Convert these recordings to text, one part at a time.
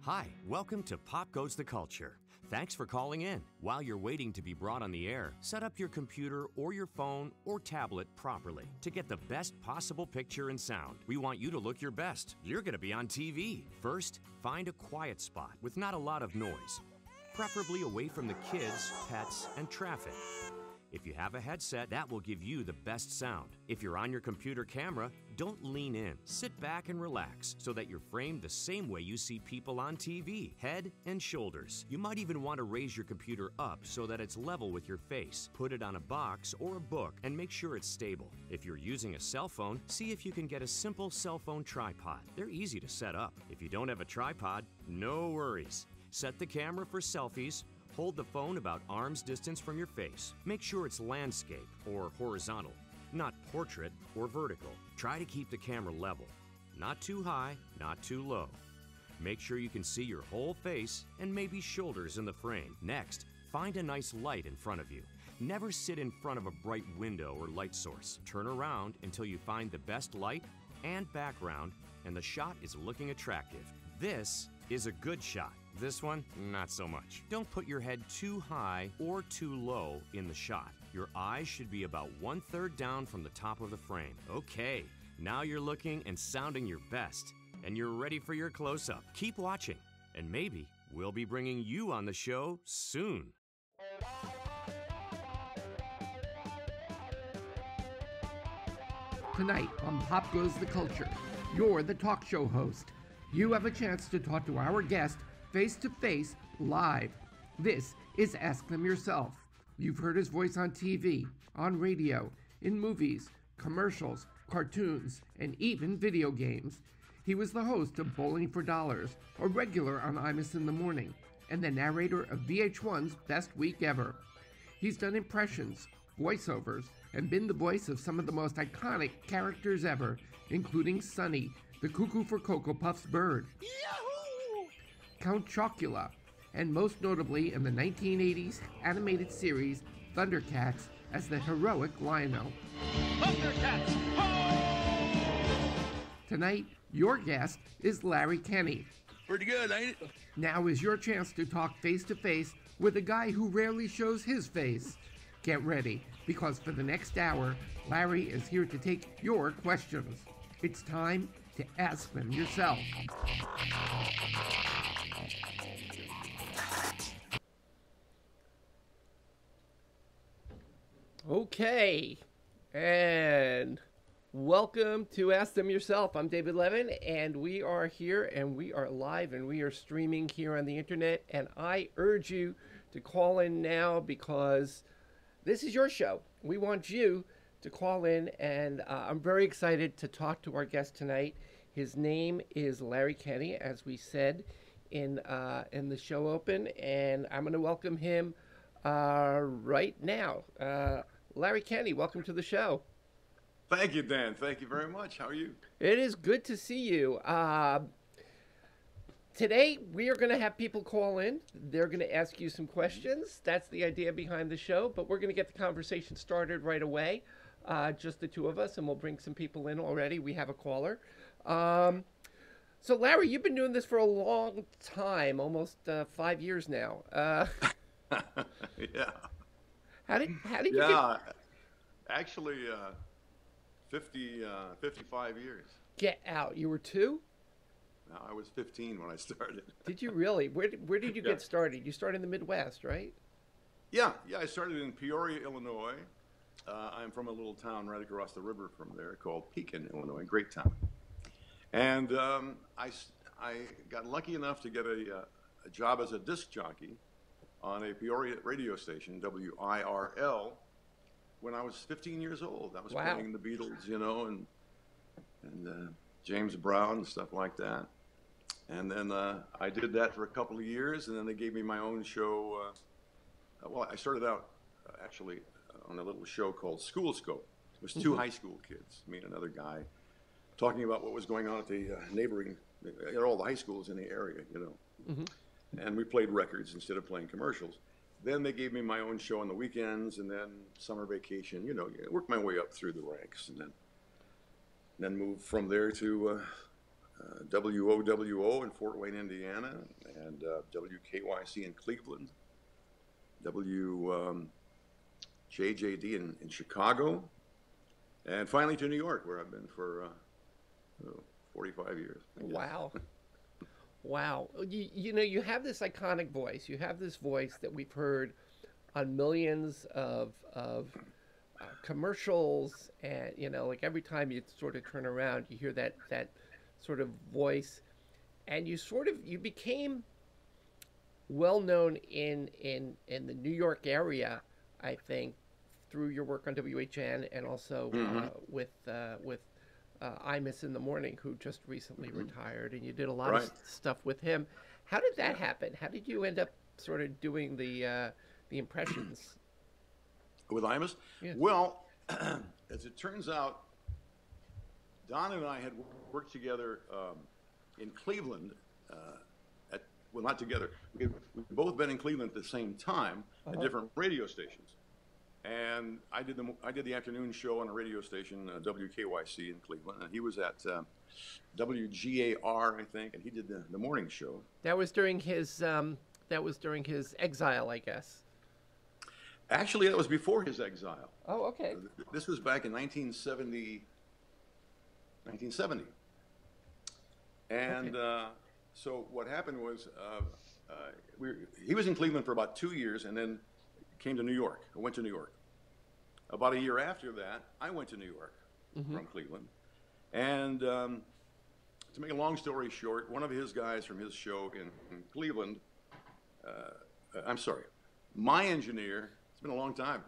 Hi, welcome to Pop Goes the Culture. Thanks for calling in. While you're waiting to be brought on the air, set up your computer or your phone or tablet properly to get the best possible picture and sound. We want you to look your best. You're going to be on TV. First, find a quiet spot with not a lot of noise, preferably away from the kids, pets, and traffic. If you have a headset, that will give you the best sound. If you're on your computer camera, don't lean in. Sit back and relax so that you're framed the same way you see people on TV, head and shoulders. You might even want to raise your computer up so that it's level with your face. Put it on a box or a book and make sure it's stable. If you're using a cell phone, see if you can get a simple cell phone tripod. They're easy to set up. If you don't have a tripod, no worries. Set the camera for selfies. Hold the phone about arm's distance from your face. Make sure it's landscape or horizontal, not portrait or vertical. Try to keep the camera level, not too high, not too low. Make sure you can see your whole face and maybe shoulders in the frame. Next, find a nice light in front of you. Never sit in front of a bright window or light source. Turn around until you find the best light and background and the shot is looking attractive. This is a good shot. This one, not so much. Don't put your head too high or too low in the shot. Your eyes should be about 1/3 down from the top of the frame. Okay, now you're looking and sounding your best, and you're ready for your close-up. Keep watching, and maybe we'll be bringing you on the show soon. Tonight on Pop Goes the Culture, you're the talk show host. You have a chance to talk to our guest face-to-face, live. This is Ask Them Yourself. You've heard his voice on TV, on radio, in movies, commercials, cartoons, and even video games. He was the host of Bowling for Dollars, a regular on Imus in the Morning, and the narrator of VH1's Best Week Ever. He's done impressions, voiceovers, and been the voice of some of the most iconic characters ever, including SONNY, the Cuckoo for Cocoa Puffs bird. Yahoo! Count Chocula, and most notably in the 1980s animated series Thundercats as the heroic Lionel. Thundercats! Ho! Tonight, your guest is Larry Kenney. Pretty good, ain't it? Now is your chance to talk face-to-face with a guy who rarely shows his face. Get ready, because for the next hour, Larry is here to take your questions. It's time to ask them yourself. Okay, and welcome to Ask Them Yourself. I'm David Levin, and we are here, and we are live, and we are streaming here on the internet, and I urge you to call in now because this is your show. We want you to call in, and I'm very excited to talk to our guest tonight. His name is Larry Kenney, as we said in the show open, and I'm going to welcome him right now. Larry Kenney, welcome to the show. Thank you, Dan. Thank you very much. How are you? It is good to see you. Today, we are going to have people call in. They're going to ask you some questions. That's the idea behind the show, but we're going to get the conversation started right away. Just the two of us, and we'll bring some people in already. We have a caller. So, Larry, you've been doing this for a long time, almost 5 years now. Yeah. How did you get... Actually, 55 years. Get out. You were 2? No, I was 15 when I started. Did you really? Where did you get started? You started in the Midwest, right? Yeah, I started in Peoria, Illinois. I'm from a little town right across the river from there called Pekin, Illinois, great town. And I got lucky enough to get a job as a disc jockey on a Peoria radio station, WIRL, when I was 15 years old. I was playing the Beatles, you know, and James Brown and stuff like that. And then I did that for a couple of years, and then they gave me my own show. Well, I started out actually on a little show called School Scope. It was 2 high school kids, me and another guy, talking about what was going on at the neighboring, at all the high schools in the area, you know. Mm-hmm. And we played records instead of playing commercials. Then they gave me my own show on the weekends, and then summer vacation, you know, worked my way up through the ranks, and then moved from there to WOWO in Fort Wayne, Indiana, and WKYC in Cleveland, WJJD in Chicago, and finally to New York, where I've been for 45 years. Wow. Wow. You know, you have this iconic voice. You have this voice that we've heard on millions of commercials, and, you know, like every time you sort of turn around, you hear that sort of voice, and you became well known in the New York area, I think, through your work on WHN and also with Imus in the Morning, who just recently retired, and you did a lot of stuff with him. How did that happen? How did you end up sort of doing the impressions with Imus? Yes. Well, as it turns out, Don and I had worked together in Cleveland. Well, not together. We've both been in Cleveland at the same time at different radio stations. And I did the afternoon show on a radio station, WKYC in Cleveland, and he was at WGAR, I think, and he did the morning show. That was during his exile, I guess. Actually, that was before his exile. Oh, okay. This was back in 1970. And so what happened was he was in Cleveland for about 2 years, and then came to New York. I went to New York. About a year after that, I went to New York from Cleveland. And to make a long story short, one of his guys from his show in Cleveland, I'm sorry, my engineer, it's been a long time.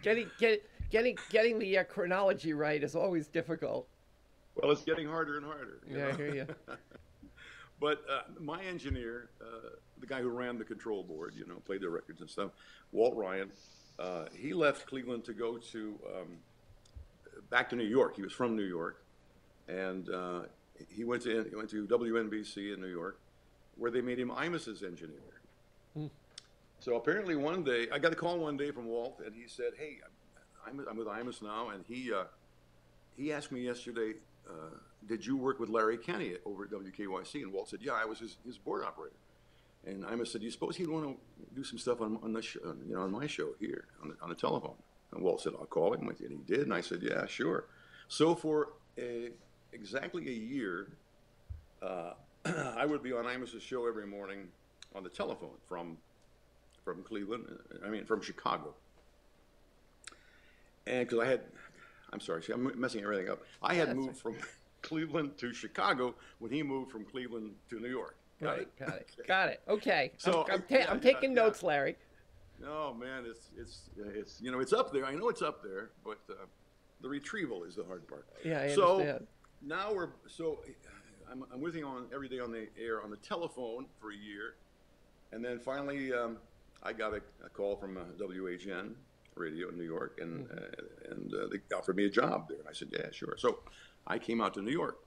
Getting the chronology right is always difficult. Well, it's getting harder and harder. Yeah, I hear you. But my engineer, the guy who ran the control board, you know, played the records and stuff, Walt Ryan, he left Cleveland to go to back to New York. He was from New York, and he went to WNBC in New York, where they made him Imus's engineer. So apparently one day, I got a call one day from Walt, and he said, "Hey, I'm with Imus now," and he asked me yesterday, did you work with Larry Kenney over at WKYC? And Walt said, yeah, I was his board operator. And Imus said, do you suppose he'd want to do some stuff on the show, you know, on my show here on the telephone? And Walt said, I'll call him. And he did. And I said, yeah, sure. So for exactly a year, I would be on Imus's show every morning on the telephone from Chicago. And because I'm sorry, see, I'm messing everything up. I had moved from Cleveland to Chicago when he moved from Cleveland to New York. Got it. Okay. So I'm taking notes, Larry. No, man, it's you know, it's up there. I know it's up there, but the retrieval is the hard part. Yeah, I so understand. Now I'm with him every day on the air on the telephone for a year, and then finally I got a call from WHN radio in New York, and they offered me a job there. And I said, yeah, sure. So I came out to New York,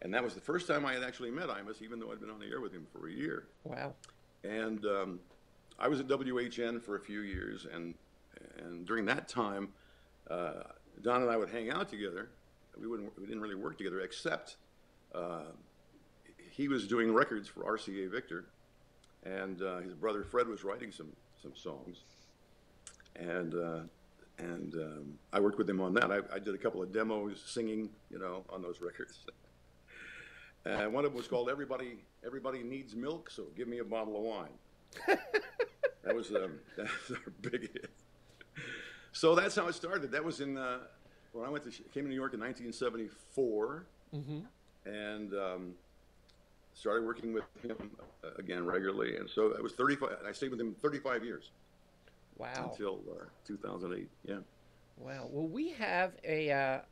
and that was the first time I had actually met Imus, even though I'd been on the air with him for a year. Wow. And I was at WHN for a few years, and during that time, Don and I would hang out together. We didn't really work together, except he was doing records for RCA Victor, and his brother Fred was writing some songs. And I worked with him on that. I did a couple of demos singing, you know, on those records. And one of them was called "Everybody Needs Milk, So Give Me a Bottle of Wine." That was our big hit. So that's how it started. That was when I came to New York in 1974, and started working with him again regularly. And so I was 35. I stayed with him 35 years. Wow. Until 2008, yeah. Wow. Well, we have a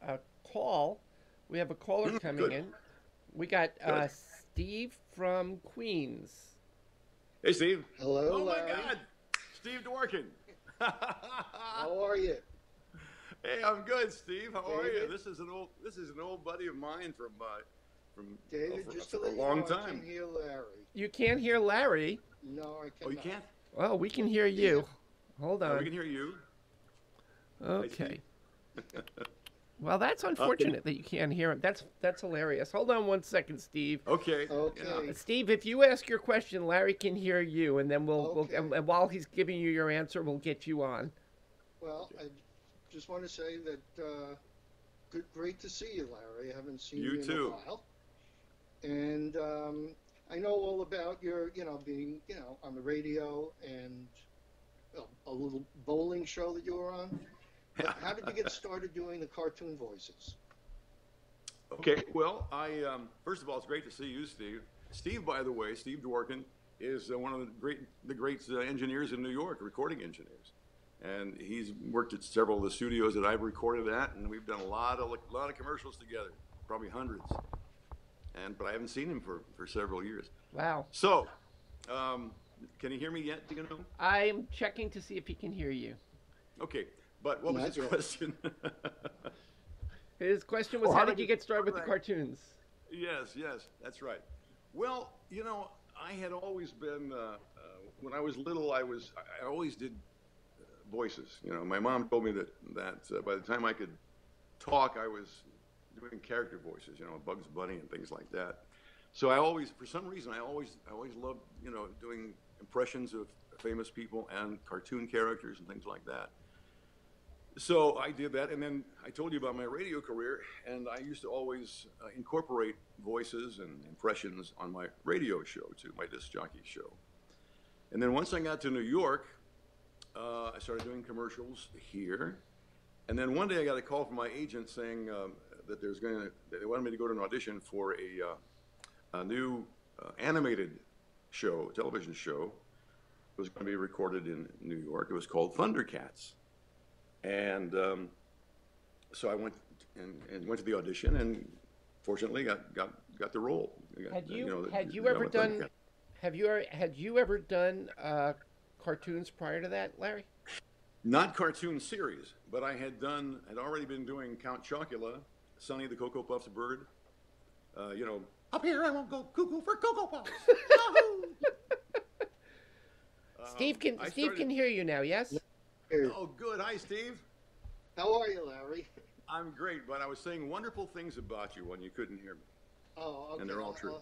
call. We have a caller coming in. We got Steve from Queens. Hey, Steve. Hello, oh Larry. My God, Steve Dworkin. How are you? Hey, I'm good, Steve. How are you? David? This is an old buddy of mine from David, for, just to for let a you long know, I time. can't hear Larry. You can't hear Larry. No, I cannot. Oh, you can't? Well, we can hear you. Hold Oh, on. we can hear you. Okay. Well, that's unfortunate that you can't hear him. That's hilarious. Hold on one second, Steve. Okay. Okay. Steve, if you ask your question, Larry can hear you, and then Okay. and while he's giving you your answer, we'll get you on. Well, I just want to say that great to see you, Larry. I haven't seen You you in too. a while. And I know all about your, being, on the radio and a little bowling show that you were on. But how did you get started doing the cartoon voices? Okay, well, first of all, it's great to see you, Steve. Steve, by the way, Steve Dworkin is one of the great engineers in New York, recording engineers, and he's worked at several of the studios that I've recorded at, and we've done a lot of commercials together, probably hundreds. But I haven't seen him for several years. Wow. So, can you hear me yet? Do you know? I'm checking to see if he can hear you. Okay, but what was his question? His question was, how did you get started with the cartoons? Yes, that's right. Well, I had always been, when I was little, I always did voices. My mom told me that by the time I could talk, I was doing character voices, Bugs Bunny and things like that. So for some reason, I always loved, doing impressions of famous people and cartoon characters and things like that. So I did that, and then I told you about my radio career, and I used to always incorporate voices and impressions on my radio show too, my disc jockey show. And then once I got to New York, I started doing commercials here. And then one day I got a call from my agent saying that they wanted me to go to an audition for a new animated show, television show. It was going to be recorded in New York. It was called Thundercats. And so I went and went to the audition, and fortunately got the role. Had you ever done cartoons prior to that, Larry? Not cartoon series, but I had already been doing Count Chocula, Sonny the Cocoa Puffs bird. Up here I won't go cuckoo for Cocoa Puffs. Steve can hear you now. Yes. Oh, good. Hi, Steve. How are you, Larry? I'm great, but I was saying wonderful things about you when you couldn't hear me. Oh, okay. And they're all true. I'll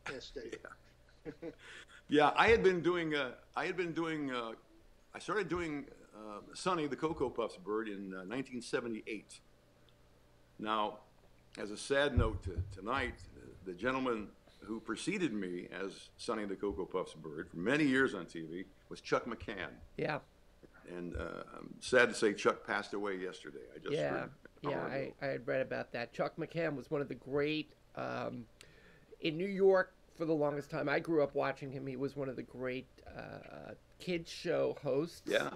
have to ask Dave. Yeah, I started doing Sonny the Cocoa Puffs bird in 1978. Now, as a sad note tonight, the gentleman who preceded me as Sonny the Cocoa Puffs bird for many years on TV was Chuck McCann. Yeah. And I'm sad to say Chuck passed away yesterday. I just heard. I had read about that. Chuck McCann was one of the great, in New York for the longest time. I grew up watching him. He was one of the great kids show hosts. Yeah.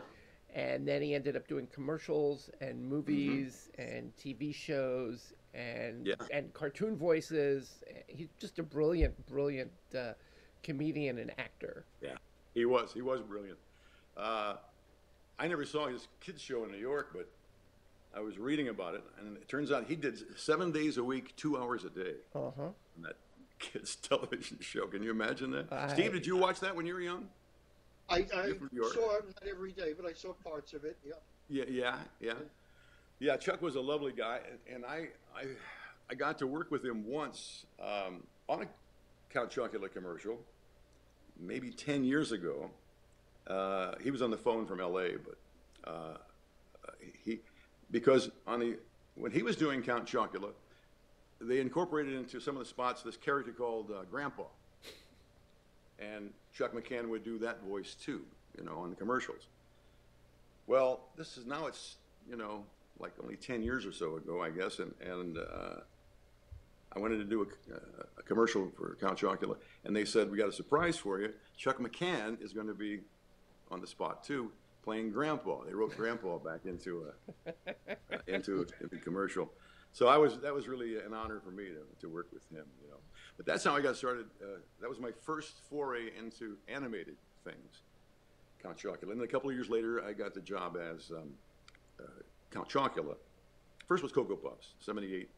And then he ended up doing commercials and movies and TV shows and cartoon voices. He's just a brilliant comedian and actor. Yeah, he was brilliant. I never saw his kids show in New York, but I was reading about it, and it turns out he did 7 days a week, 2 hours a day on that kids television show. Can you imagine that? Steve, did you watch that when you were young? I saw it, not every day, but I saw parts of it. Yeah. Yeah, Chuck was a lovely guy, and I got to work with him once on a Count Chocula commercial, maybe 10 years ago. He was on the phone from L.A., but because when he was doing Count Chocula, they incorporated into some of the spots this character called Grandpa, and Chuck McCann would do that voice too, on the commercials. Well, it's like only 10 years or so ago, I guess, and I wanted to do a commercial for Count Chocula, and they said, we got a surprise for you. Chuck McCann is going to be on the spot too, playing Grandpa. They wrote Grandpa back into the commercial. So that was really an honor for me to work with him, But that's how I got started. That was my first foray into animated things, Count Chocula. And then a couple of years later, I got the job as Count Chocula. First was Cocoa Puffs, 78.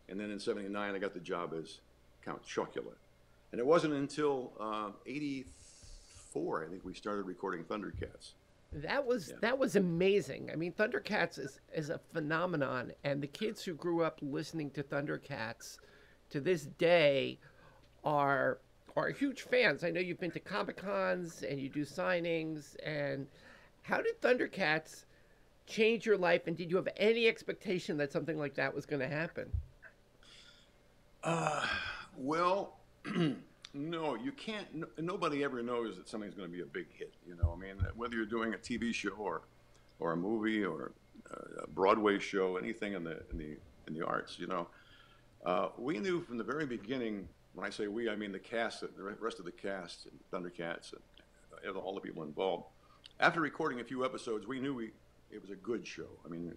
And then in 79, I got the job as Count Chocula. And it wasn't until 84, I think, we started recording Thundercats. That was amazing. I mean, Thundercats is a phenomenon, and the kids who grew up listening to Thundercats to this day are huge fans. I know you've been to Comic-Cons and you do signings. And how did Thundercats change your life? And did you have any expectation that something like that was going to happen? Well, no, you can't. Nobody ever knows that something's going to be a big hit. You know, I mean, whether you're doing a TV show or a movie or a Broadway show, anything in the arts. You know, we knew from the very beginning. When I say we, I mean the cast, the rest of the cast, and Thundercats, and all the people involved. After recording a few episodes, we knew it was a good show. I mean,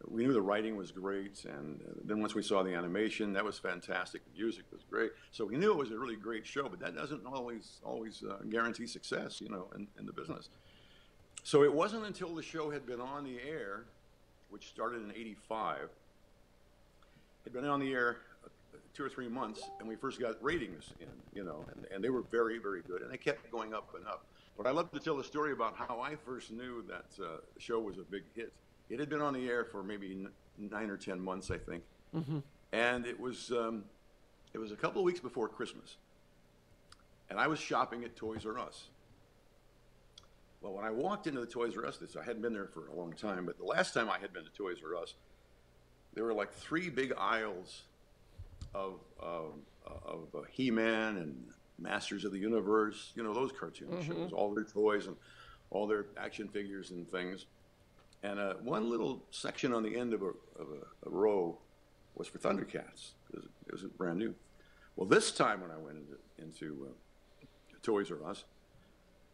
we knew the writing was great, and then once we saw the animation, that was fantastic. The music was great, so we knew it was a really great show. But that doesn't always guarantee success, you know, in the business. So it wasn't until the show had been on the air, which started in '85, had been on the air 2 or 3 months, and we first got ratings in, you know, and they were very, very good, and they kept going up and up. But I love to tell the story about how I first knew that the show was a big hit. It had been on the air for maybe 9 or 10 months, I think, and it was a couple of weeks before Christmas, and I was shopping at Toys R Us. Well, when I walked into the Toys R Us, I hadn't been there for a long time, but the last time I had been to Toys R Us, there were like 3 big aisles of He-Man and Masters of the Universe, you know, those cartoon shows, all their toys and all their action figures and things. And one little section on the end of a row was for Thundercats. It was brand new. Well, this time when I went into Toys R Us,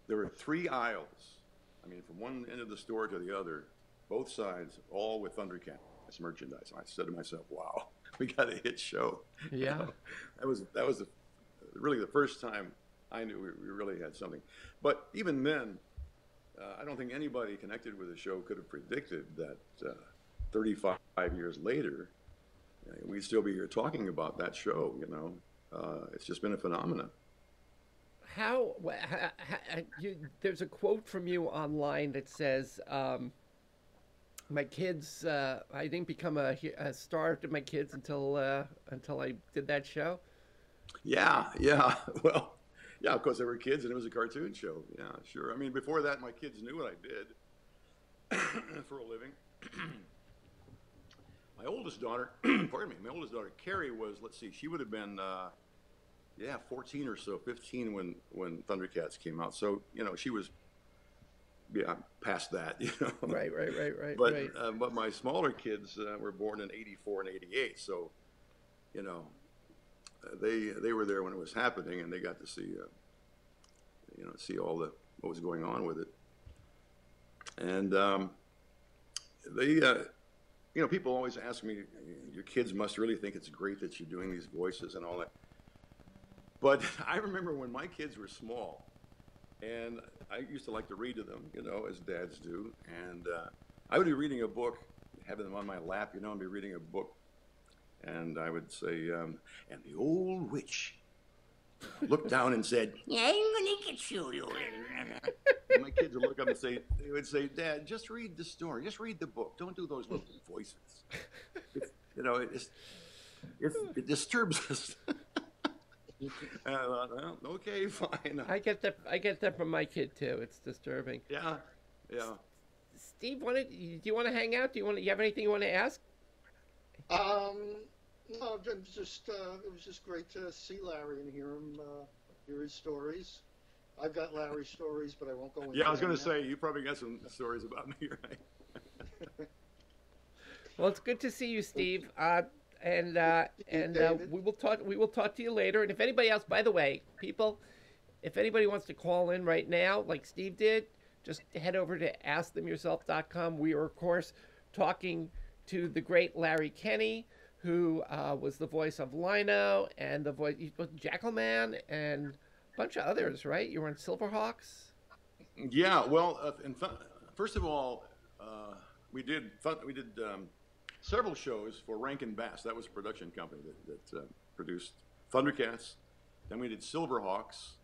there were 3 aisles. I mean, from one end of the store to the other, both sides, all with Thundercats merchandise. And I said to myself, wow. We got a hit show. Yeah, you know, that was really the first time I knew we really had something. But even then, I don't think anybody connected with the show could have predicted that 35 years later, we'd still be here talking about that show. You know, it's just been a phenomenon. There's a quote from you online that says, my kids, I didn't become a star to my kids until I did that show. Yeah. Well, yeah, of course they were kids and it was a cartoon show. Yeah, sure. I mean, before that, my kids knew what I did for a living. My oldest daughter, pardon me, my oldest daughter, Carrie, was, let's see, she would have been, 14 or so, 15 when Thundercats came out. So, you know, she was past that, you know. Right. But my smaller kids were born in '84 and '88, so, you know, they were there when it was happening, and they got to see, see all what was going on with it. And people always ask me, your kids must really think it's great that you're doing these voices and all that. But I remember when my kids were small, and I used to like to read to them, you know, as dads do. And I would be reading a book, having them on my lap, you know, and be reading a book. And I would say, and the old witch looked down and said, "Yeah, I'm going to get you." And my kids would look up and they would say, "Dad, just read the story. Just read the book. Don't do those little voices." It disturbs us. And I thought, well, okay, fine. I get that from my kid too. It's disturbing. Yeah. Steve, do you want to hang out? Do you have anything you want to ask? No, it was just great to see Larry and hear his stories. I've got Larry's stories, but I won't go into. Yeah, I was going to say you probably got some stories about me, right? Well, it's good to see you, Steve. And we will talk to you later. And if anybody else, by the way, people, if anybody wants to call in right now, like Steve did, just head over to askthemyourself.com. We are, of course, talking to the great Larry Kenney, who was the voice of Lino and the voice of Jackalman and a bunch of others, right? You were in Silverhawks. Yeah. Well, first of all, we did several shows for Rankin Bass. That was a production company that produced Thundercats. Then we did Silverhawks,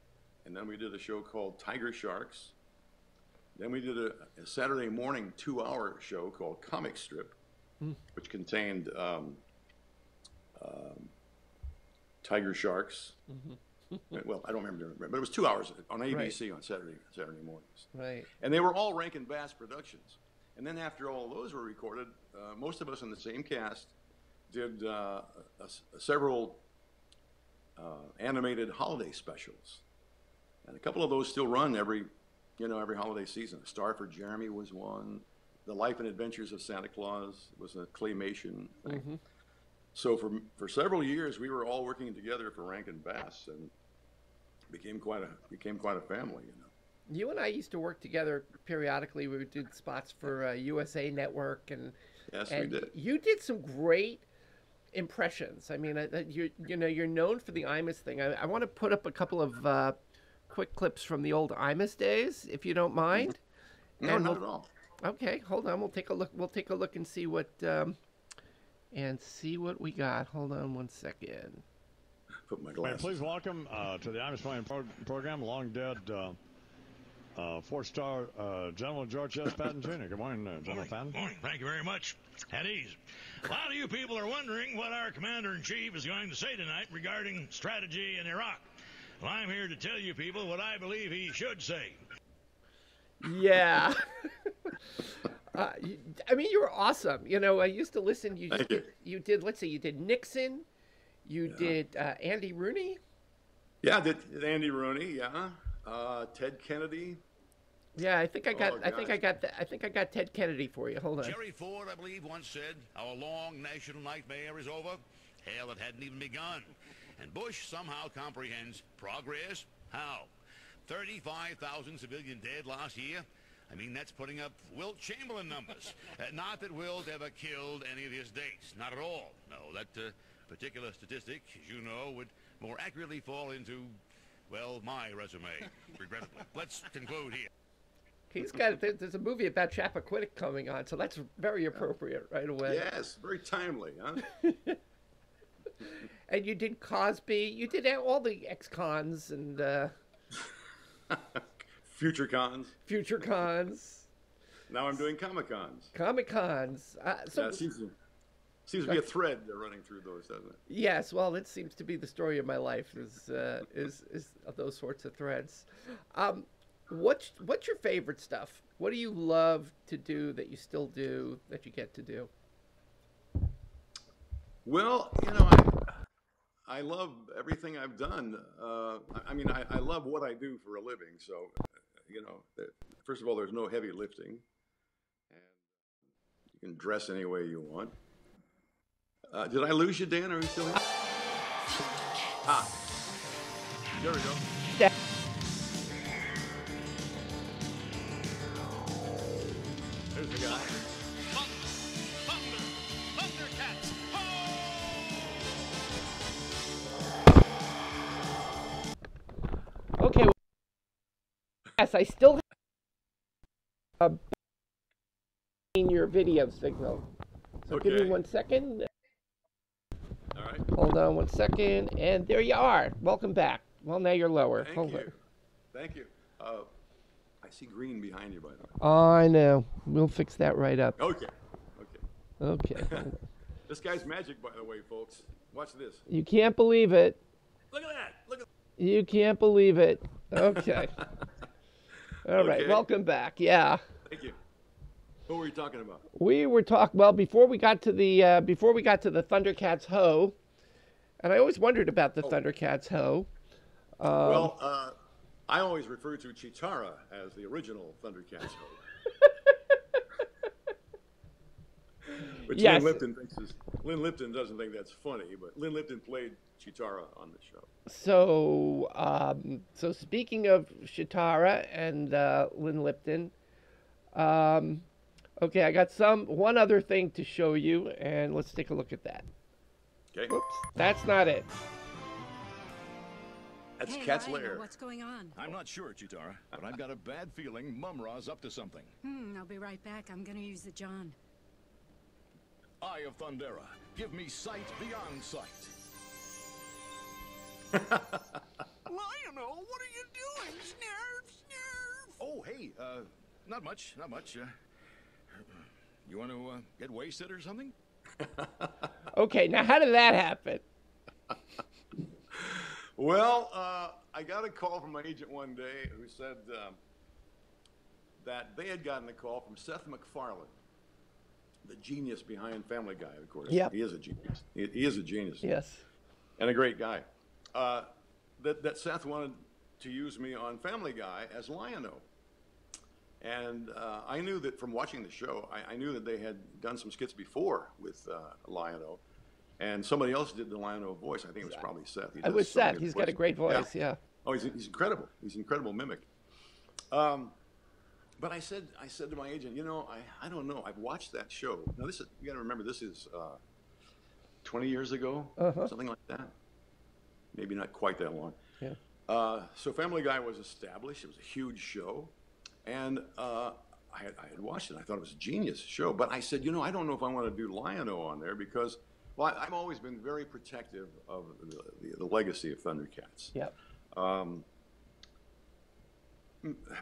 and then we did a show called Tiger Sharks. Then we did a Saturday morning 2-hour show called Comic Strip, which contained tiger sharks. Well, I don't remember, but it was 2 hours on ABC on Saturday mornings. Right. And they were all Rankin Bass productions. And then after all those were recorded, most of us in the same cast did several animated holiday specials. And a couple of those still run every holiday season. A Star for Jeremy was one. The Life and Adventures of Santa Claus was a claymation thing. So for several years, we were all working together for Rankin Bass, and became quite a family. You and I used to work together periodically. We did spots for USA Network, and yes, we did. You did some great impressions. I mean, you're known for the Imus thing. I want to put up a couple of quick clips from the old Imus days, if you don't mind. No, not at all. Okay, hold on. We'll take a look. We'll take a look and see what we got. Hold on one second. Put my glasses. Please welcome to the Imus Playing program, long dead 4-star General George S. Patton Jr. Good morning, General Patton. Morning. Thank you very much. At ease. A lot of you people are wondering what our commander-in-chief is going to say tonight regarding strategy in Iraq. Well, I'm here to tell you people what I believe he should say. Yeah. I mean, you were awesome. I used to listen. You did, let's see, you did Nixon. You did Andy Rooney. Yeah, I did Andy Rooney. Yeah. Ted Kennedy. Yeah, I think I got Ted Kennedy for you. Hold on. Jerry Ford, I believe, once said, "Our long national nightmare is over." Hell, it hadn't even begun. And Bush somehow comprehends progress. How? 35,000 civilian dead last year. I mean, that's putting up Wilt Chamberlain numbers. Not that Wilt ever killed any of his dates. Not at all. No, that particular statistic, as you know, would more accurately fall into, well, my resume, regrettably. Let's conclude here. He's got, there's a movie about Chappaquiddick coming on, so that's very appropriate right away. Yes, very timely, huh? And you did Cosby. You did all the ex-cons and... Future cons. Future cons. Now I'm doing Comic-Cons. Comic-Cons. So it seems to be a thread running through those, doesn't it? Yes, well, it seems to be the story of my life is those sorts of threads. What's your favorite stuff? What do you love to do that you still do that you get to do? Well, I love everything I've done. I mean, I love what I do for a living. So, first of all, there's no heavy lifting. And you can dress any way you want. Did I lose you, Dan? Are you still here? There we go. Yeah. There's the guy. Thundercats. Okay. Yes, I still have in your video signal. So Okay. give me 1 second. All right. Hold on 1 second, and there you are. Welcome back. Well, now you're lower. Thank you. Thank you. I see green behind you, by the way. I know. We'll fix that right up. Okay. Okay. This guy's magic, by the way, folks. Watch this. You can't believe it. Look at that. Look at. You can't believe it. Okay. All right. Okay. Welcome back. Yeah. Thank you. What were you talking about? We were talking, well, before we got to the Thundercats hoe, and I always wondered about the Thundercats hoe. I always refer to Chitara as the original Thundercats hoe. Which Yes. Lynn Lipton doesn't think that's funny, but Lynn Lipton played Chitara on the show. So speaking of Chitara and Lynn Lipton, okay, I got one other thing to show you, and let's take a look at that. Okay. Oops, that's not it. That's Hey, Cat's Rhino, lair. what's going on? I'm not sure, Chitara, but I've got a bad feeling Mum-Ra's up to something. I'll be right back. I'm gonna use the John. Eye of Thundera, give me sight beyond sight. Lionel, what are you doing? Snarf, snarf! Oh, hey, not much, not much. You want to get wasted or something? Okay, now how did that happen? Well, I got a call from my agent one day who said that they had gotten a call from Seth MacFarlane, the genius behind Family Guy, of course. Yep. He is a genius. He is a genius. Yes. And a great guy. That Seth wanted to use me on Family Guy as Lion-O. And I knew that from watching the show, I knew that they had done some skits before with Lion-O. And somebody else did the Lion-O voice. I think it was probably Seth. It was Seth. He's got a great voice, yeah. Oh, he's incredible. He's an incredible mimic. But I said to my agent, you know, I don't know. I've watched that show. Now, you got to remember, this is 20 years ago, something like that. Maybe not quite that long. Yeah. So Family Guy was established. It was a huge show. And I had watched it. I thought it was a genius show. But I said, you know, I don't know if I want to do Lion-O on there because, well, I've always been very protective of the legacy of Thundercats. Yep.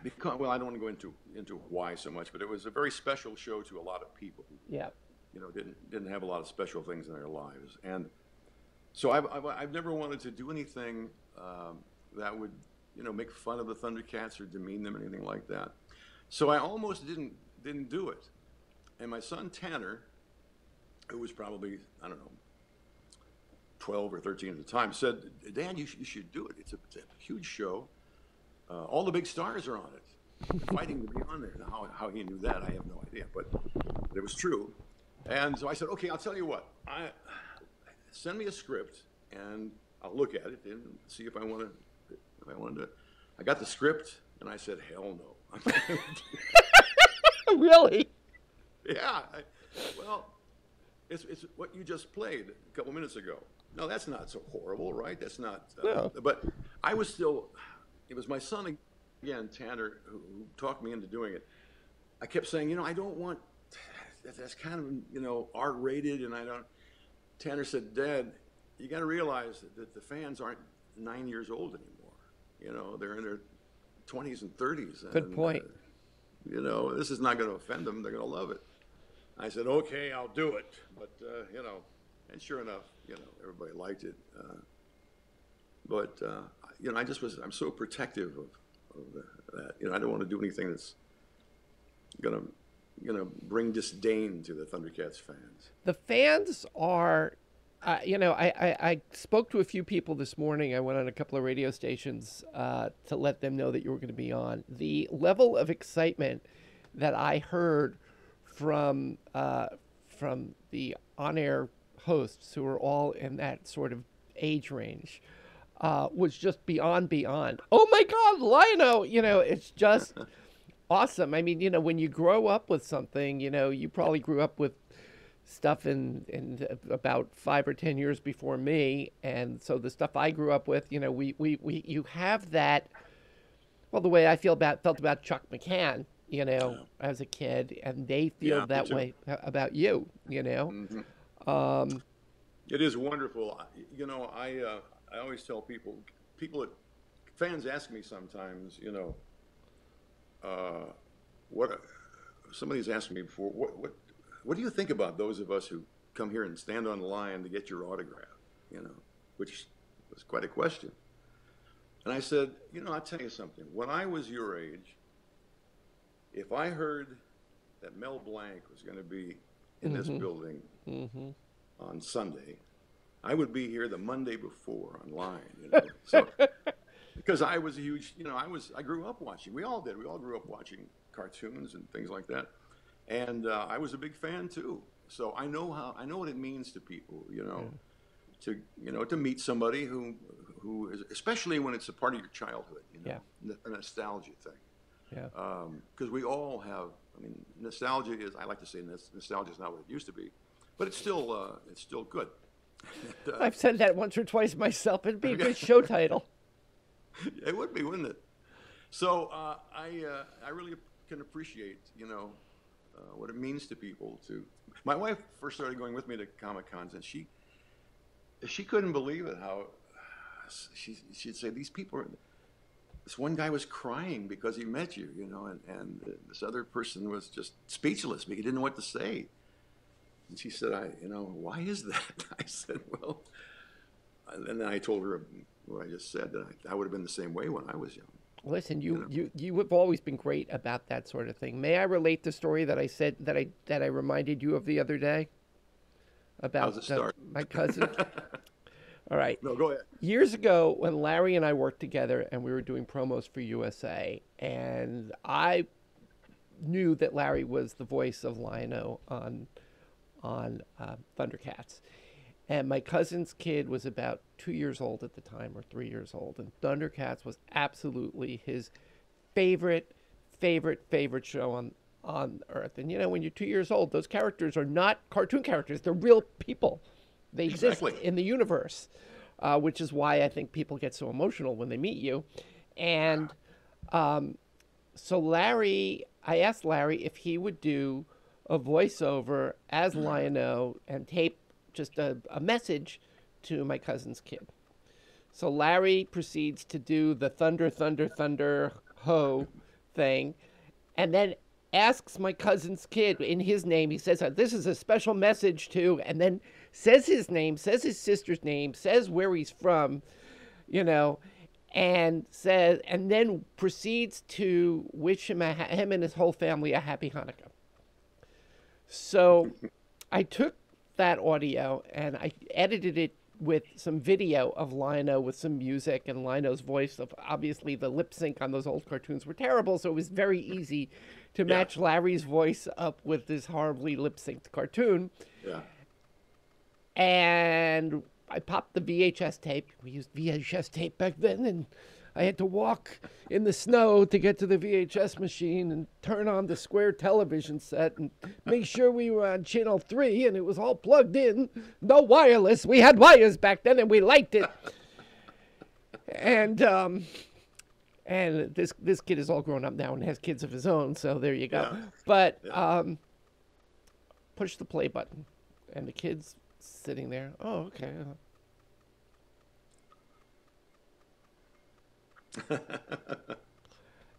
Because, well, I don't want to go into why so much, but it was a very special show to a lot of people who, yeah, you know, didn't have a lot of special things in their lives. And so I've never wanted to do anything that would, you know, make fun of the Thundercats or demean them or anything like that. So I almost didn't do it. And my son Tanner, who was probably, I don't know, 12 or 13 at the time, said, "Dad, you should do it. It's a huge show. All the big stars are on it, fighting to be on there." Now, how he knew that, I have no idea, but it was true. And so I said, "Okay, I'll tell you what. Send me a script, and I'll look at it and see if I wanted to." I got the script, and I said, "Hell no." Really? Yeah. Well, it's what you just played a couple minutes ago. No, that's not so horrible, right? That's not. No. But I was still. It was my son again, Tanner, who talked me into doing it. I kept saying, you know, I don't want. That's kind of, you know, R-rated, and I don't. Tanner said, "Dad, you got to realize that the fans aren't 9 years old anymore. You know, they're in their 20s and 30s. Good point. You know, this is not going to offend them. They're going to love it." I said, "Okay, I'll do it." But, you know, and sure enough, you know, everybody liked it. But you know, I'm so protective of that. You know, I don't want to do anything that's going to bring disdain to the Thundercats fans. The fans are, you know, I spoke to a few people this morning. I went on a couple of radio stations to let them know that you were going to be on. The level of excitement that I heard from the on-air hosts, who are all in that sort of age range, was just beyond. Oh my God, Lion-O! You know, it's just awesome. I mean, you know, when you grow up with something, you know, you probably grew up with stuff in about 5 or 10 years before me, and so the stuff I grew up with, you know, you have that. Well, the way I felt about Chuck McCann, you know, as a kid, and they feel that way about you, you know. Mm-hmm. It is wonderful. You know, I always tell fans ask me sometimes, you know, somebody's asked me before, what do you think about those of us who come here and stand on the line to get your autograph, you know, which was quite a question. And I said, you know, I'll tell you something. When I was your age, if I heard that Mel Blanc was going to be in this building on Sunday, I would be here the Monday before online, you know. So, because I was a huge, you know, I grew up watching. We all did. We all grew up watching cartoons and things like that. And I was a big fan too. So I know what it means to people, you know, to meet somebody who is, especially when it's a part of your childhood, you know, a nostalgia thing. Yeah. Because we all have. I mean, nostalgia is. I like to say nostalgia is not what it used to be, but it's still good. I've said that once or twice myself. It'd be a good show title. It would be, wouldn't it? So I really can appreciate, you know, what it means to people to. My wife first started going with me to Comic-Cons, and she couldn't believe it. How she'd say, these people are. this one guy was crying because he met you, you know, and this other person was just speechless because he didn't know what to say. And she said, why is that? I said, well, and then I told her what I just said, that I would have been the same way when I was young. Listen, you have always been great about that sort of thing. May I relate the story that I said that I reminded you of the other day about my cousin? All right. No, go ahead. Years ago, when Larry and I worked together and we were doing promos for USA, and I knew that Larry was the voice of Lion-O on Thundercats. And my cousin's kid was about 2 years old at the time, or 3 years old. And Thundercats was absolutely his favorite show on Earth. And, you know, when you're 2 years old, those characters are not cartoon characters. They're real people. They exist in the universe, which is why I think people get so emotional when they meet you. And so Larry, I asked Larry if he would do a voiceover as Lion-O and tape just a message to my cousin's kid. So Larry proceeds to do the thunder, thunder, thunder, ho thing, and then asks my cousin's kid in his name. He says, this is a special message to, and then says his name, says his sister's name, says where he's from, you know, and then proceeds to wish him and his whole family a happy Hanukkah. So I took that audio and I edited it with some video of Lion-O with some music and Lion-O's voice. Of obviously the lip sync on those old cartoons were terrible, so it was very easy to match Larry's voice up with this horribly lip synced cartoon. Yeah. And I popped the VHS tape. We used VHS tape back then, and I had to walk in the snow to get to the VHS machine and turn on the square television set and make sure we were on channel 3 and it was all plugged in. No wireless. We had wires back then and we liked it. And this kid is all grown up now and has kids of his own, so there you go. Yeah. But push the play button and the kid's sitting there. Oh, okay.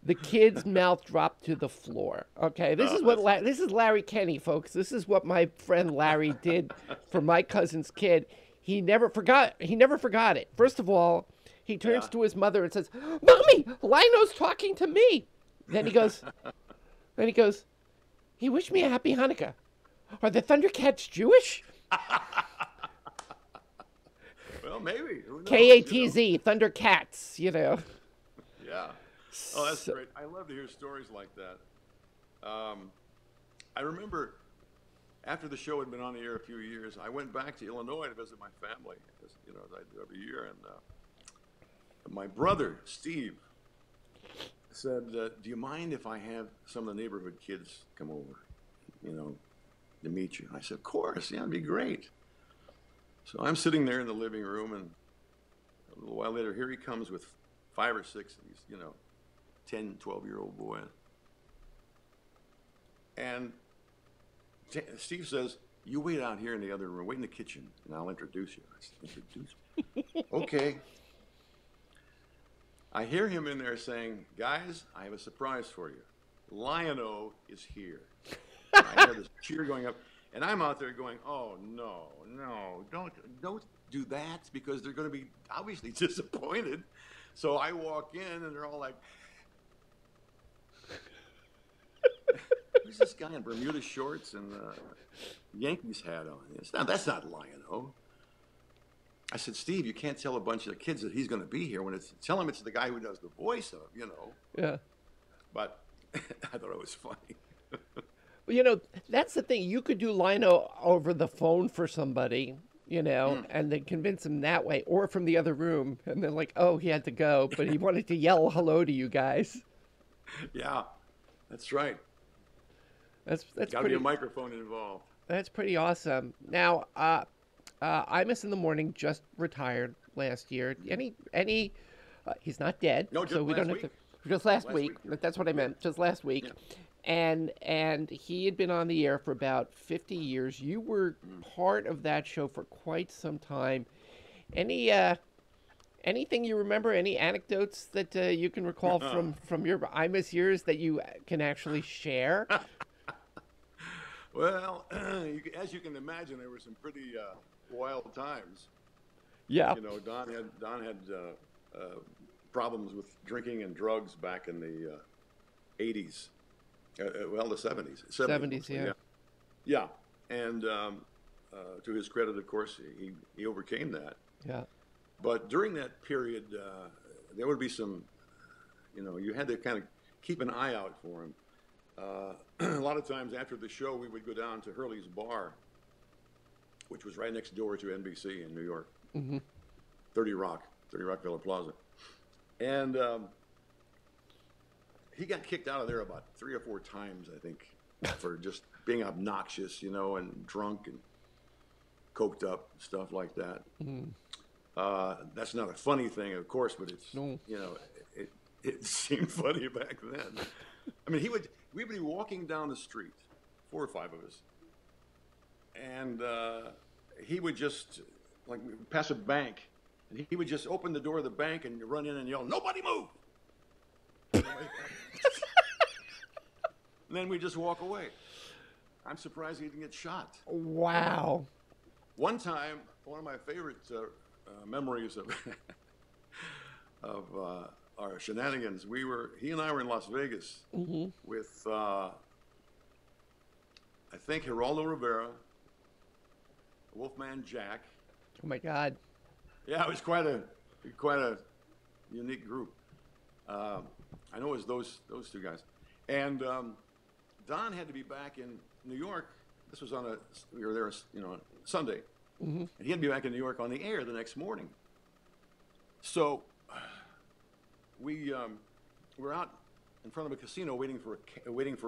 The kid's mouth dropped to the floor. Okay, this is Larry Kenney, folks. This is what my friend Larry did for my cousin's kid. He never forgot it. First of all, he turns to his mother and says, "Mommy, Lion-O's talking to me." Then he goes, he wished me a happy Hanukkah. Are the Thundercats Jewish? Well, maybe. K-A-T-Z, you know? Thundercats, you know. Yeah. Oh, that's great. I love to hear stories like that. I remember after the show had been on the air a few years, I went back to Illinois to visit my family, as I do every year. And my brother, Steve, said, do you mind if I have some of the neighborhood kids come over, to meet you? And I said, of course. Yeah, it'd be great. So I'm sitting there in the living room, and a little while later, here he comes with 5 or 6 of these, 10, 12-year-old boys. And Steve says, you wait out here in the other room, wait in the kitchen, and I'll introduce you. I said, introduce me? Okay. I hear him in there saying, guys, I have a surprise for you. Lion-O is here. And I hear this cheer going up, and I'm out there going, oh, no, don't do that, because they're going to be obviously disappointed. So I walk in, and they're all like, who's this guy in Bermuda shorts and Yankees hat on? That's not Lion-O. I said, Steve, you can't tell a bunch of the kids that he's going to be here tell him it's the guy who does the voice of, Yeah. But I thought it was funny. Well, that's the thing. You could do Lion-O over the phone for somebody, and then convince them that way, or from the other room, and then like, oh, he had to go, but he wanted to yell hello to you guys. Yeah, that's right. That's gotta be a microphone involved. That's pretty awesome. Now, Imus in the Morning just retired last year. He's not dead. No, just so we last don't week. have to. Just last week. That's what I meant. Just last week. Yeah. And he had been on the air for about 50 years. You were part of that show for quite some time. Any Anything you remember? Any anecdotes that you can recall from your Imus years that you can actually share? Well, as you can imagine, there were some pretty wild times. Yeah. You know, Don had problems with drinking and drugs back in the 80s. Well, the 70s. 70s, yeah. Yeah, and to his credit, of course, he overcame that. Yeah. But during that period, there would be some, you know, you had to kind of keep an eye out for him. A lot of times after the show, we would go down to Hurley's Bar, which was right next door to NBC in New York, 30 Rockefeller Plaza. And he got kicked out of there about 3 or 4 times, I think, for just being obnoxious, you know, and drunk and coked up, stuff like that. That's not a funny thing, of course, but it's, you know, it seemed funny back then. I mean, we would be walking down the street, 4 or 5 of us, and he would just, like, pass a bank, and he would just open the door of the bank and run in and yell, "Nobody move!" And then we just walk away. I'm surprised he didn't get shot. Wow. One time, one of my favorite memories of our shenanigans, he and I were in Las Vegas with, I think, Geraldo Rivera, Wolfman Jack. Oh my God. Yeah, it was quite a unique group. I know it was those 2 guys, and Don had to be back in New York. This was we were there, you know, Sunday, and he had to be back in New York on the air the next morning. So we were out in front of a casino waiting for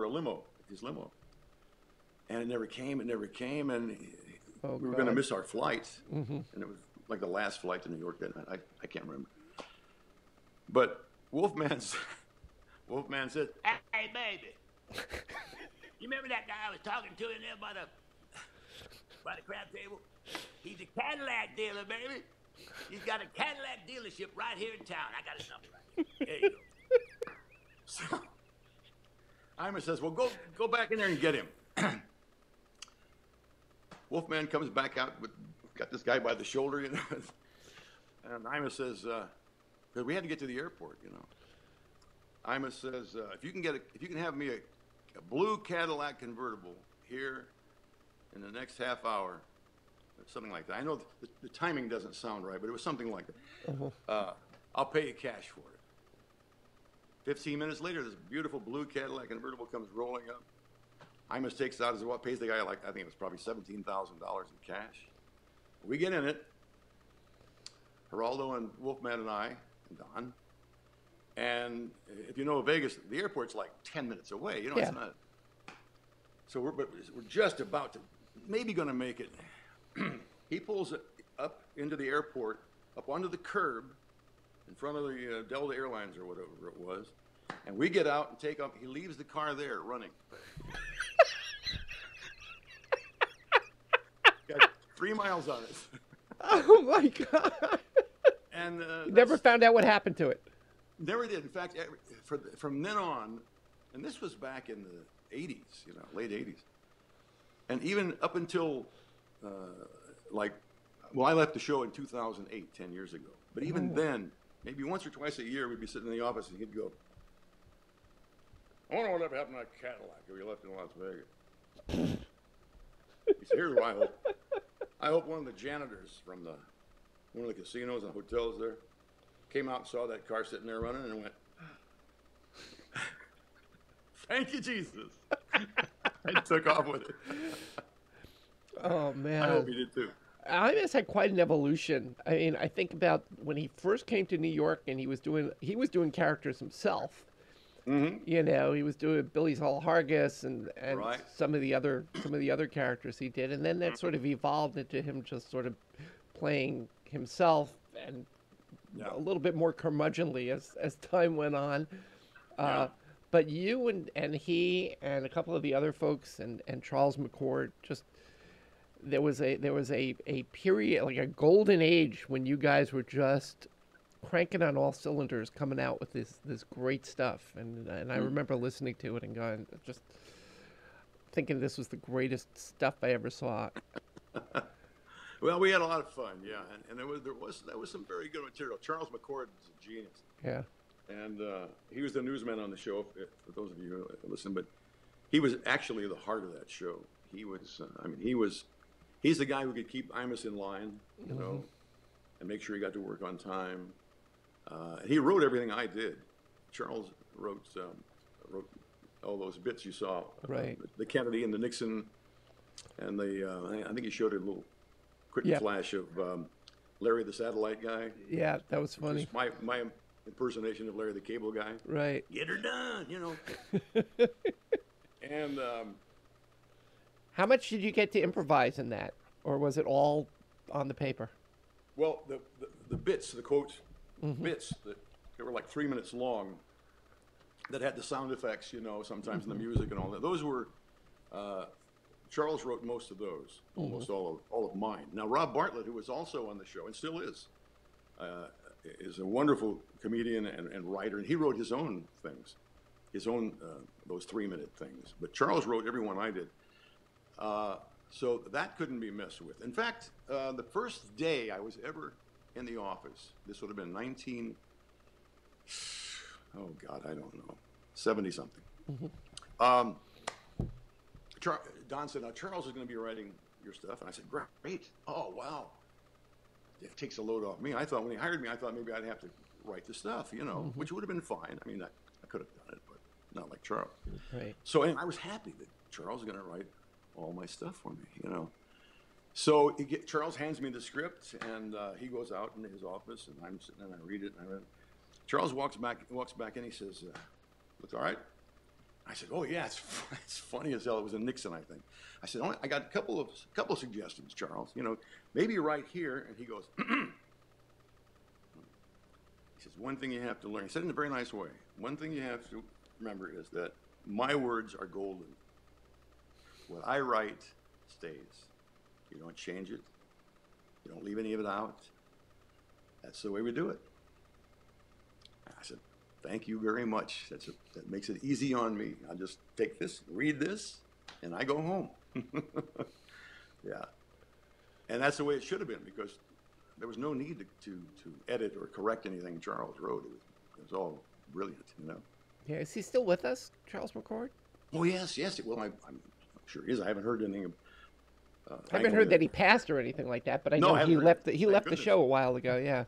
a limo, his limo, and it never came, and we were going to miss our flight, and it was like the last flight to New York that night. I can't remember, but Wolfman said, "Hey, baby, you remember that guy I was talking to in there by the crab table? He's a Cadillac dealer, baby. He's got a Cadillac dealership right here in town. I got his number right here. There you go." So Imus says, "Well, go back in there and get him." Wolfman comes back out got this guy by the shoulder, you know, and Imus says, because we had to get to the airport, you know. Imus says, if you can have me a blue Cadillac convertible here in the next half hour, something like that. I know the timing doesn't sound right, but it was something like that. I'll pay you cash for it. 15 minutes later, this beautiful blue Cadillac convertible comes rolling up. Imus takes it out as what pays the guy, like, I think it was probably $17,000 in cash. We get in it, Geraldo and Wolfman and I, and Don. And if you know Vegas, the airport's like 10 minutes away. You know, it's not. So we're just about to, maybe going to make it. He pulls it up into the airport, up onto the curb in front of the Delta Airlines or whatever it was. And we get out and take off. He leaves the car there running. Got 3 miles on it. Oh my God. And never found out what happened to it. Never did. In fact, from then on, and this was back in the 80s, you know, late 80s. And even up until, I left the show in 2008, 10 years ago. But even then, maybe once or twice a year, we'd be sitting in the office and he'd go, "I wonder what happened to that Cadillac if we left in Las Vegas." He said, "Here's what I hope. I hope one of the janitors from one of the casinos and hotels there came out and saw that car sitting there running and went, 'Thank you, Jesus.'" And took off with it. Oh, man. I hope he did too. Imus had quite an evolution. I mean, I think about when he first came to New York and he was doing characters himself. You know, he was doing Billy's Hall Hargis and some of the other characters he did, and then that sort of evolved into him just sort of playing himself and a little bit more curmudgeonly as time went on. But you and he and a couple of the other folks and Charles McCord, just there was a period, like a golden age, when you guys were just cranking on all cylinders, coming out with this great stuff. And I remember listening to it and going, just thinking this was the greatest stuff I ever saw. Well, we had a lot of fun, yeah, and there was some very good material. Charles McCord is a genius. Yeah. And he was the newsman on the show, for those of you who listen. But he was actually the heart of that show. He was, he's the guy who could keep Imus in line, you know, and make sure he got to work on time. He wrote everything I did. Charles wrote all those bits you saw. Right. The Kennedy and the Nixon, and I think he showed a little quick flash of Larry the satellite guy. Yeah, that was funny. My impersonation of Larry the cable guy. Right. Get her done, you know. And how much did you get to improvise in that, or was it all on the paper? Well, the bits, the quote bits that were like 3 minutes long, that had the sound effects, you know, sometimes in the music and all that. Those were Charles wrote most of those, almost all of mine. Now, Rob Bartlett, who was also on the show and still is a wonderful comedian and writer, and he wrote his own things, his own those 3-minute things. But Charles wrote every one I did, so that couldn't be messed with. In fact, the first day I was ever in the office, this would have been 70 something. Don said, "Now Charles is going to be writing your stuff," and I said, "Great! Oh wow!" It takes a load off me. I thought when he hired me, I thought maybe I'd have to write the stuff, you know, which would have been fine. I mean, I could have done it, but not like Charles. Right. So I was happy that Charles was going to write all my stuff for me, you know. So Charles hands me the script, and he goes out in his office, and I'm sitting and I read it, and I read it. Charles walks back in, he says, "Looks all right?" I said, "Oh yeah, it's funny as hell. It was a Nixon, I think." I said, "I got a couple of suggestions, Charles. You know, maybe right here." And he goes, he says, "One thing you have to learn." He said it in a very nice way. "One thing you have to remember is that my words are golden. What I write stays. You don't change it. You don't leave any of it out. That's the way we do it." I said, "Thank you very much. That makes it easy on me. I just take this, read this, and I go home." Yeah. And that's the way it should have been, because there was no need to edit or correct anything Charles wrote. It was all brilliant, you know. Yeah, is he still with us, Charles McCord? Oh, yes. Well, I'm sure he is. I haven't heard anything. I haven't heard that he passed or anything like that, but I know he left the show a while ago, yeah.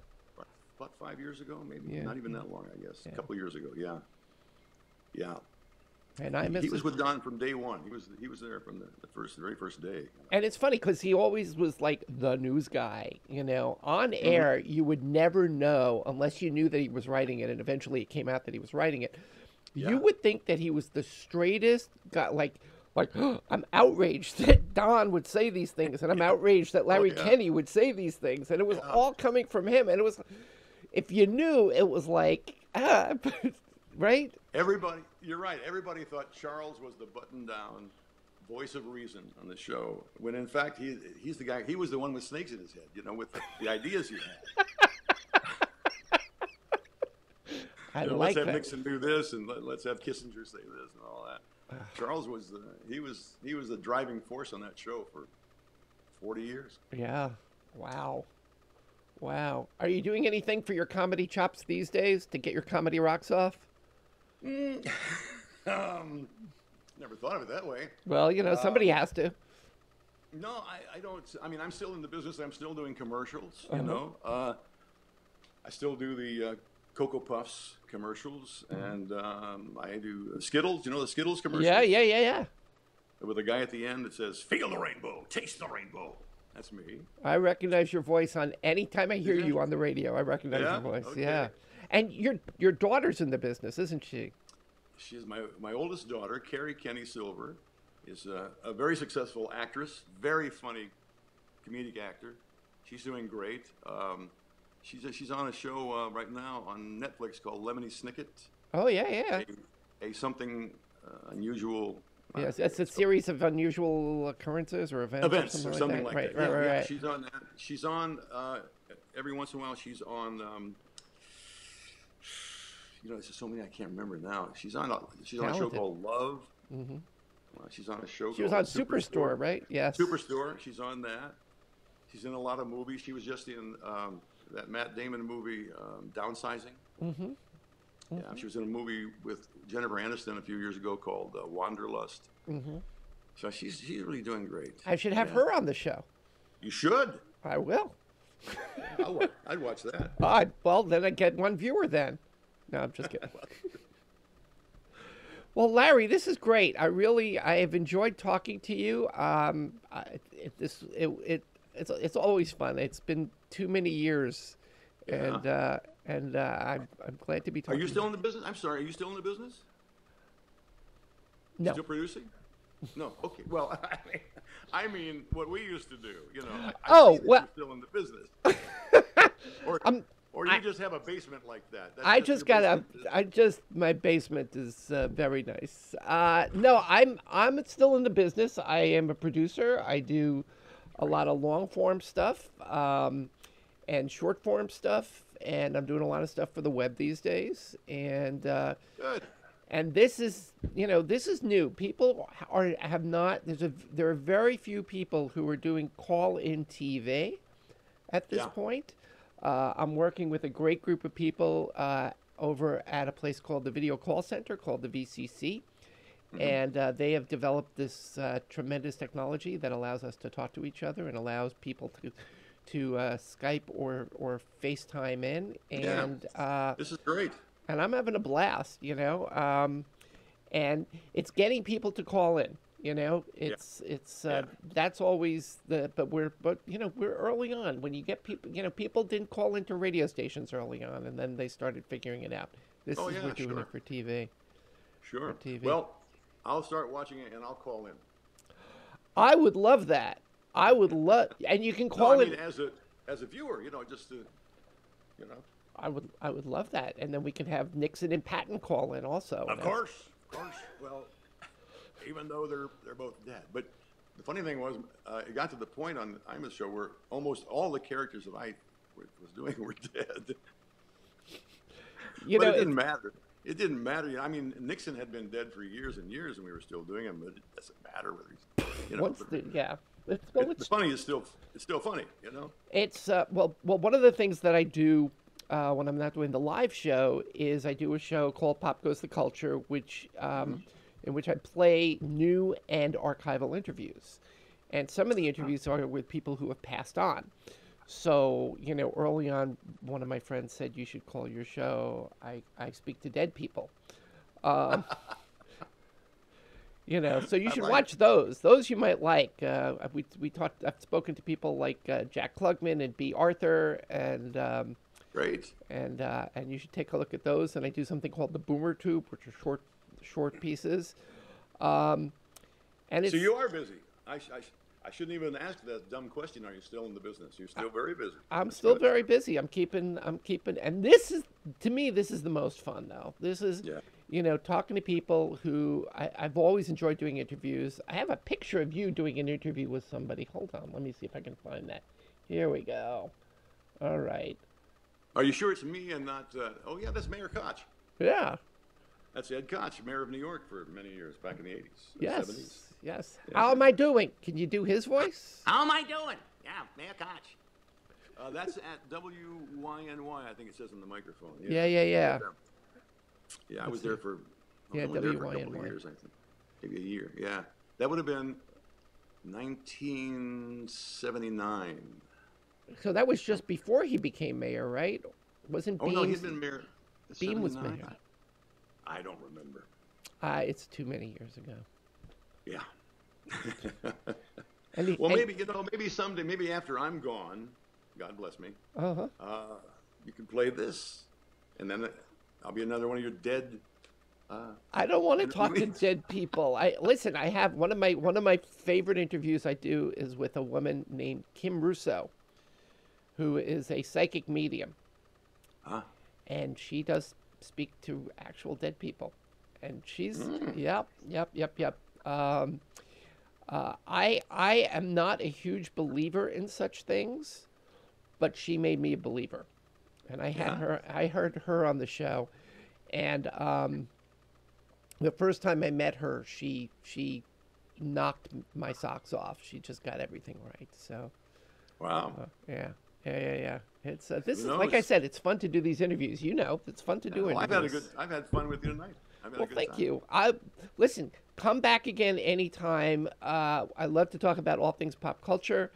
About 5 years ago, maybe. Yeah. Not even that long, I guess. Yeah. A couple of years ago, yeah. Yeah. And he was with Don from day one. He was there from the very first day. And it's funny because he always was like the news guy, you know. On air, you would never know unless you knew that he was writing it, and eventually it came out that he was writing it. Yeah. You would think that he was the straightest guy, like I'm outraged that Don would say these things, and I'm outraged that Larry Kenney would say these things, and it was all coming from him, and it was, if you knew, it was like, right? You're right. Everybody thought Charles was the button-down voice of reason on the show, when in fact he's the guy. He was the one with snakes in his head, you know, with the ideas he had. Let's have Nixon do this, and let's have Kissinger say this, and all that. Charles was he was the driving force on that show for 40 years. Yeah. Wow. Are you doing anything for your comedy chops these days to get your comedy rocks off? Never thought of it that way. Well, you know, somebody has to. No, I don't. I mean, I'm still in the business. I'm still doing commercials, you know. I still do the Cocoa Puffs commercials, and I do Skittles. You know the Skittles commercials? Yeah. With a guy at the end that says, "Feel the rainbow, taste the rainbow." That's me. I recognize your voice on any time I hear you on the radio. I recognize your voice. Okay. Yeah. And your daughter's in the business, isn't she? She's my oldest daughter, Larry Kenney Silver, is a very successful actress, very funny comedic actor. She's doing great. She's on a show right now on Netflix called Lemony Snicket. Oh yeah. A something unusual. Yes, it's a series of unusual occurrences or events. Or something like that. Right. She's on that. She's on every once in a while. She's on there's just so many I can't remember now. She's on a show Talented. called Love. Mm-hmm. She's on a show. She was called on Superstore, right? Yes. Superstore. She's on that. She's in a lot of movies. She was just in that Matt Damon movie, Downsizing. Mm-hmm. Yeah, she was in a movie with Jennifer Aniston a few years ago called Wanderlust. Mm-hmm. So she's really doing great. I should have her on the show. You should. I will. I'd watch that. Well, then I get one viewer then. No, I'm just kidding. Well, Larry, this is great. I have enjoyed talking to you. It's always fun. It's been too many years, and I'm glad to be talking. Are you still in the business? I'm sorry. Are you still in the business? No. Still producing? No. Okay. Well, I mean, what we used to do. You're still in the business. Or you just have a basement like that. My basement is very nice. No, I'm still in the business. I am a producer. I do a lot of long form stuff and short form stuff, and I'm doing a lot of stuff for the web these days. And good. And this is new. People there are very few people who are doing call-in TV at this point. I'm working with a great group of people over at a place called the Video Call Center, called the VCC. Mm-hmm. And they have developed this tremendous technology that allows us to talk to each other and allows people to Skype or FaceTime in. And this is great. And I'm having a blast, and it's getting people to call in. That's always but we're early on. When you get people, people didn't call into radio stations early on, and then they started figuring it out. We're doing it for TV. Sure. For TV. Well, I'll start watching it and I'll call in. I would love that. And you can call in as a viewer, just to, I would love that, and then we can have Nixon and Patton call in also. Of course. Well, even though they're both dead. But the funny thing was, it got to the point on the Imus show where almost all the characters that I was doing were dead. It didn't matter. It didn't matter. I mean, Nixon had been dead for years and years, and we were still doing him. But it doesn't matter whether he's, It's funny. It's still funny. It's one of the things that I do when I'm not doing the live show is I do a show called Pop Goes the Culture, which in which I play new and archival interviews. And some of the interviews are with people who have passed on. So, early on, one of my friends said, you should call your show, I Speak to Dead People. So you should watch those. Those you might like. I've spoken to people like Jack Klugman and B. Arthur, and great. And you should take a look at those. And I do something called the Boomer Tube, which are short pieces. And so you are busy. I shouldn't even ask that dumb question. Are you still in the business? You're still very busy. I'm still very busy. I'm keeping, and this is, to me, this is the most fun though. This is, talking to people who I've always enjoyed doing interviews. I have a picture of you doing an interview with somebody. Hold on. Let me see if I can find that. Here we go. All right. Are you sure it's me and not, that's Mayor Koch. Yeah. That's Ed Koch, mayor of New York for many years, back in the 80s, yes, 70s. Yes. How am I doing? Can you do his voice? How am I doing? Yeah, Mayor Koch. That's at WYNY, I think it says on the microphone. Yeah. Yeah, I was there for WYNY. A couple of years, I think. Maybe a year, yeah. That would have been 1979. So that was just before he became mayor, right? Wasn't Beam? Oh, no, he'd been mayor. Beam was mayor. I don't remember. It's too many years ago. Yeah. Maybe someday, maybe after I'm gone, God bless me, you can play this, and then I'll be another one of your dead. I don't want to talk to dead people. I have one of my favorite interviews I do is with a woman named Kim Russo, who is a psychic medium, and she does speak to actual dead people, and she's yep. I am not a huge believer in such things, but she made me a believer, and I heard her on the show, And the first time I met her, she knocked my socks off. She just got everything right. So, wow. Yeah. It's this is, like I said, it's fun to do these interviews. You know, it's fun to do interviews. I've had fun with you tonight. Well, thank you. Listen, come back again anytime. I love to talk about all things pop culture.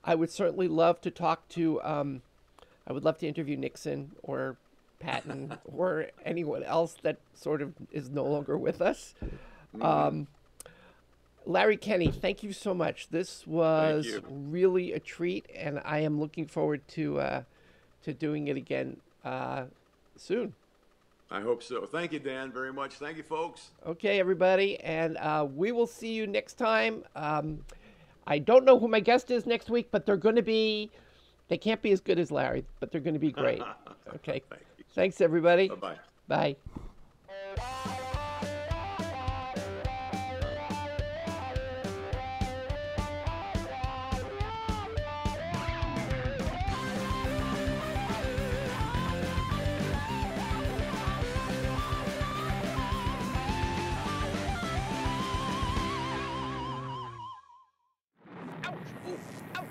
I would certainly love to talk to. I would love to interview Nixon or Patton or anyone else that sort of is no longer with us. Larry Kenney, thank you so much. This was really a treat, and I am looking forward to doing it again soon. I hope so. Thank you, Dan, very much. Thank you, folks. Okay, everybody, and we will see you next time. I don't know who my guest is next week, but they're going to be, they can't be as good as Larry, but they're going to be great. Okay. Thanks, everybody. Bye-bye. Bye. Ouch! Ooh, ouch!